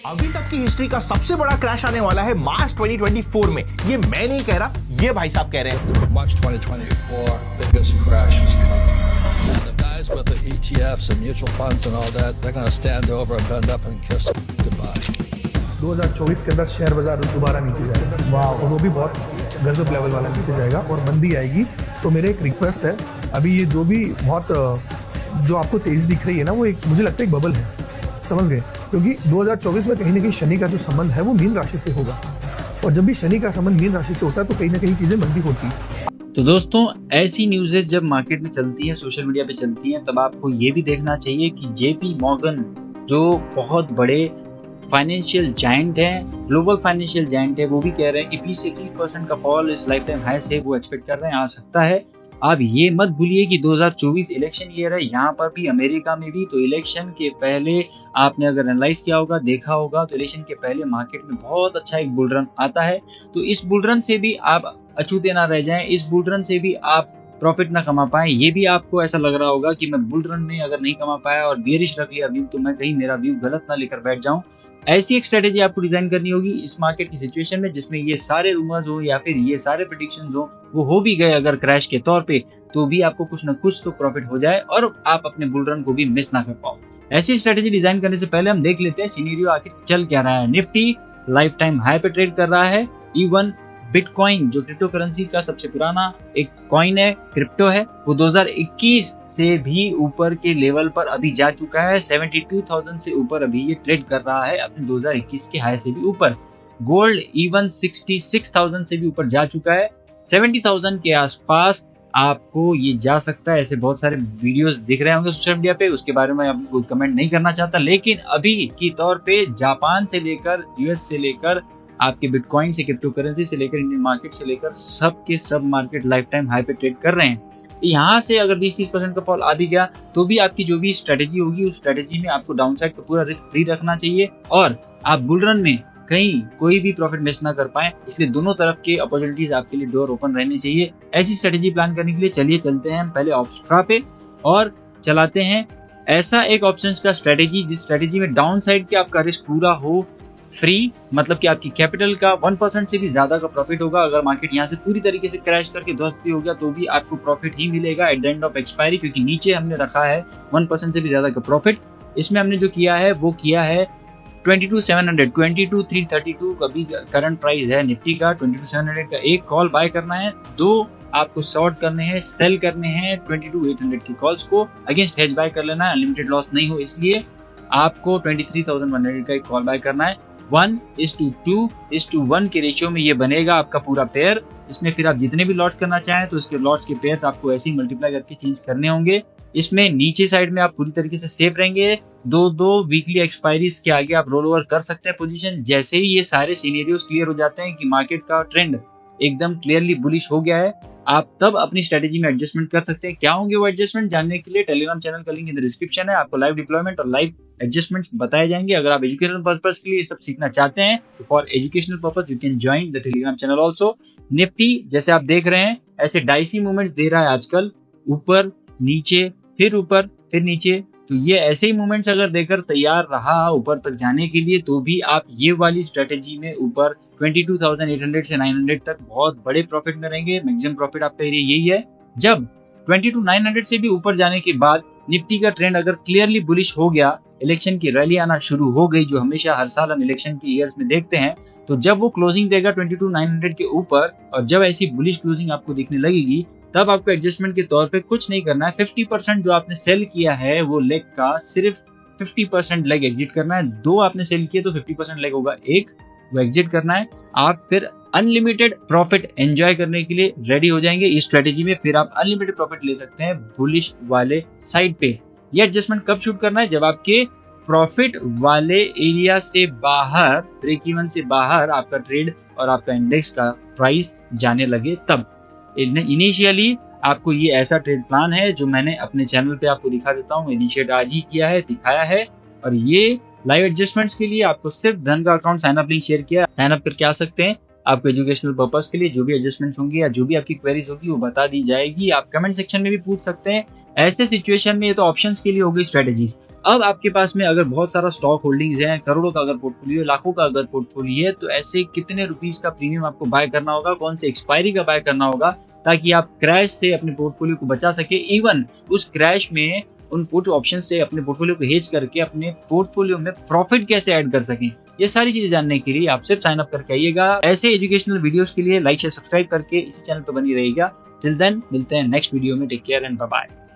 अभी तक की हिस्ट्री का सबसे बड़ा क्रैश आने वाला है मार्च 2024 में। ये मैं नहीं कह रहा, ये भाई साहब कह रहे हैं। March 2024, biggest crash is coming. And the guys with the ETFs and mutual funds and all that, they're going to stand over and bend up and kiss goodbye. 2024 के अंदर शेयर बाजार दोबारा नीचे जाएगा और वो भी बहुत गजब लेवल वाला नीचे जाएगा और मंदी आएगी। तो मेरे एक रिक्वेस्ट है, अभी ये जो भी बहुत जो आपको तेजी दिख रही है ना, वो एक मुझे लगता है एक बबल है, समझ गए? क्योंकि 2024 में कहीं ना कहीं शनि का जो संबंध है वो मीन राशि से होगा, और जब भी शनि का संबंध मीन राशि से होता है तो कहीं ना कहीं चीजें मंदी होती है। तो दोस्तों, ऐसी न्यूज़ेस जब मार्केट में चलती हैं, सोशल मीडिया पे चलती हैं, तब आपको ये भी देखना चाहिए कि जेपी मॉर्गन जो बहुत बड़े फाइनेंशियल जायंट हैं, ग्लोबल फाइनेंशियल जायंट है, वो भी कह रहे हैं कि 20-30% का फॉल इस लाइफ टाइम हाई से वो एक्सपेक्ट कर रहे हैं, आ सकता है। आप ये मत भूलिए कि 2024 इलेक्शन ईयर है, यहाँ पर भी अमेरिका में भी। तो इलेक्शन के पहले आपने अगर एनालाइज किया होगा, देखा होगा, तो इलेक्शन के पहले मार्केट में बहुत अच्छा एक बुल रन आता है। तो इस बुल रन से भी आप अछूते ना रह जाएं, इस बुल रन से भी आप प्रॉफिट ना कमा पाए। ये भी आपको ऐसा लग रहा होगा कि मैं बुल रन में अगर नहीं कमा पाया और बियरिश रख लिया व्यू, तो मैं कहीं मेरा व्यू गलत ना लेकर बैठ जाऊं। ऐसी एक स्ट्रेटेजी आपको डिजाइन करनी होगी इस मार्केट की सिचुएशन में, जिसमें ये सारे रूमर्स हो या फिर ये सारे प्रेडिक्शंस हो वो भी गए अगर क्रैश के तौर पे, तो भी आपको कुछ ना कुछ तो प्रॉफिट हो जाए और आप अपने बुल रन को भी मिस ना कर पाओ। ऐसी स्ट्रेटेजी डिजाइन करने से पहले हम देख लेते हैं सिनेरियो आखिर चल क्या रहा है। निफ्टी लाइफ टाइम हाई पे ट्रेड कर रहा है। इवन बिटकॉइन जो क्रिप्टो करेंसी का सबसे पुराना एक कॉइन है, क्रिप्टो है, वो 2021 से भी ऊपर के लेवल पर अभी जा चुका है। 72,000 से ऊपर अभी ये ट्रेड कर रहा है, अपने 2021 के हाई से भी ऊपर। गोल्ड इवन 66,000 से भी ऊपर जा चुका है। 70,000 के आसपास आपको ये जा सकता है। ऐसे बहुत सारे वीडियोस दिख रहे होंगे सोशल मीडिया पे, उसके बारे में आपको कोई कमेंट नहीं करना चाहता, लेकिन अभी की तौर पे जापान से लेकर यूएस से लेकर आपके बिटकॉइन से, क्रिप्टो करेंसी से लेकर इंडियन मार्केट से लेकर सब के सब मार्केट लाइफ टाइम हाई पे ट्रेड कर रहे हैं। यहाँ से अगर 20-30% का फॉल आ भी गया तो भी आपकी जो भी स्ट्रेटेजी होगी उस स्ट्रेटेजी में आपको डाउनसाइड का पूरा रिस्क फ्री रखना चाहिए और आप बुल रन में कहीं कोई भी प्रॉफिट मिस ना कर पाए। इसलिए दोनों तरफ के अपॉर्चुनिटीज आपके लिए डोर ओपन रहनी चाहिए। ऐसी स्ट्रेटेजी प्लान करने के लिए चलिए चलते हैं हम पहले ऑप्स्ट्रा पे और चलाते हैं ऐसा एक ऑप्शन का स्ट्रेटेजी जिस स्ट्रेटेजी में डाउन साइड के आपका रिस्क पूरा हो फ्री, मतलब कि आपकी कैपिटल का 1% से भी ज्यादा का प्रॉफिट होगा। अगर मार्केट यहाँ से पूरी तरीके से क्रैश करके ध्वस्त भी हो गया तो भी आपको प्रॉफिट ही मिलेगा at the end of expiry, क्योंकि नीचे हमने रखा है 1% से भी ज्यादा का प्रॉफिट। इसमें हमने जो किया है वो किया है 22,700, 22,332 अभी करंट प्राइस है निफ्टी का। 22,700 का एक कॉल बाय करना है, दो आपको शॉर्ट करने हैं, सेल करने हैं 22,800 की कॉल्स को, अगेंस्ट हेज बाय कर लेना है, अनलिमिटेड लॉस नहीं हो इसलिए आपको 23,100 का एक कॉल बाय करना है। 1:2:1 के रेशियो में ये बनेगा आपका पूरा पेयर। इसमें फिर आप जितने भी लॉट्स करना चाहें तो इसके लॉट्स के पेयर्स आपको ऐसे ही मल्टीप्लाई करके चेंज करने होंगे। इसमें नीचे साइड में आप पूरी तरीके से सेफ रहेंगे। दो वीकली एक्सपायरीज के आगे आप रोल ओवर कर सकते हैं पोजीशन। जैसे ही ये सारे सीनेरियोज क्लियर हो जाते हैं कि मार्केट का ट्रेंड एकदम क्लियरली बुलिश हो गया है, आप तब अपनी स्ट्रेटेजी में एडजस्टमेंट कर सकते हैं। क्या होंगे वो एडजस्टमेंट जानने के लिए टेलीग्राम चैनल का लिंक इन द डिस्क्रिप्शन है। आपको लाइव डिप्लॉयमेंट और लाइव एडजस्टमेंट्स बताए जाएंगे। अगर आप एजुकेशनल पर्पस के लिए सब सीखना चाहते हैं तो for educational purpose you can join the Telegram channel also. Nifty जैसे आप देख रहे हैं ऐसे डाइसी मूवमेंट्स दे रहा है आजकल, ऊपर नीचे फिर ऊपर फिर नीचे। तो ये ऐसे ही मूवमेंट्स अगर देकर तैयार रहा ऊपर तक जाने के लिए तो भी आप ये वाली स्ट्रेटेजी में ऊपर 22,800 से 900 तक बहुत बड़े प्रॉफिट में रहेंगे। मैक्सिमम प्रॉफिट आपका एरिया यही है। जब 22,900 से भी ऊपर जाने के बाद निफ्टी का ट्रेंड अगर क्लियरली बुलिश हो गया, इलेक्शन की रैली आना शुरू हो गई जो हमेशा हर साल हम इलेक्शन के ईयर्स में देखते हैं, तो जब वो क्लोजिंग देगा 22,900 के ऊपर और जब ऐसी बुलिश क्लोजिंग आपको दिखने लगेगी, तब आपको एडजस्टमेंट के तौर पे कुछ नहीं करना है। 50% जो आपने सेल किया है वो लेग का सिर्फ 50% लेग एग्जिट करना है। दो आपने सेल किए तो 50% लेग होगा, एक वो एग्जिट करना है। आप फिर अनलिमिटेड प्रॉफिट एंजॉय करने के लिए रेडी हो जाएंगे इस स्ट्रेटेजी में। फिर आप अनलिमिटेड प्रॉफिट ले सकते हैं बुलिश वाले साइड पे। ये एडजस्टमेंट कब शूट करना है? जब आपके प्रॉफिट वाले एरिया से बाहर, ब्रेक इवन से बाहर आपका ट्रेड और आपका इंडेक्स का प्राइस जाने लगे तब। इनिशियली आपको ये ऐसा ट्रेड प्लान है जो मैंने अपने चैनल पे आपको दिखा देता हूँ, इनिशिएट आज ही किया है, दिखाया है। और ये लाइव एडजस्टमेंट्स के लिए आपको सिर्फ धन का account sign up link share किया, साइन अप करके आ सकते हैं। आपके एजुकेशनल पर्पस के लिए जो भी एडजस्टमेंट्स होंगी या जो भी आपकी क्वेरीज होगी वो बता दी जाएगी। आप कमेंट सेक्शन में भी पूछ सकते हैं। ऐसे सिचुएशन में ये तो ऑप्शंस के लिए होगी स्ट्रेटेजीज। अब आपके पास में अगर बहुत सारा स्टॉक होल्डिंग्स है, करोड़ों का अगर पोर्टफोलियो, लाखों का अगर पोर्टफोलियो है, तो ऐसे कितने रुपीस का प्रीमियम आपको बाय करना होगा, कौन से एक्सपायरी का बाय करना होगा, ताकि आप क्रैश से अपने पोर्टफोलियो को बचा सके। इवन उस क्रैश में उन पुट ऑप्शन से अपने पोर्टफोलियो को हेज करके अपने पोर्टफोलियो में प्रॉफिट कैसे ऐड कर सकें, ये सारी चीजें जानने के लिए आप सिर्फ साइन अप करके आइएगा। ऐसे एजुकेशनल वीडियोस के लिए लाइक शेयर सब्सक्राइब करके इसी चैनल पर बनी रहेगा। टिल देन मिलते हैं नेक्स्ट वीडियो में। Take care and bye bye.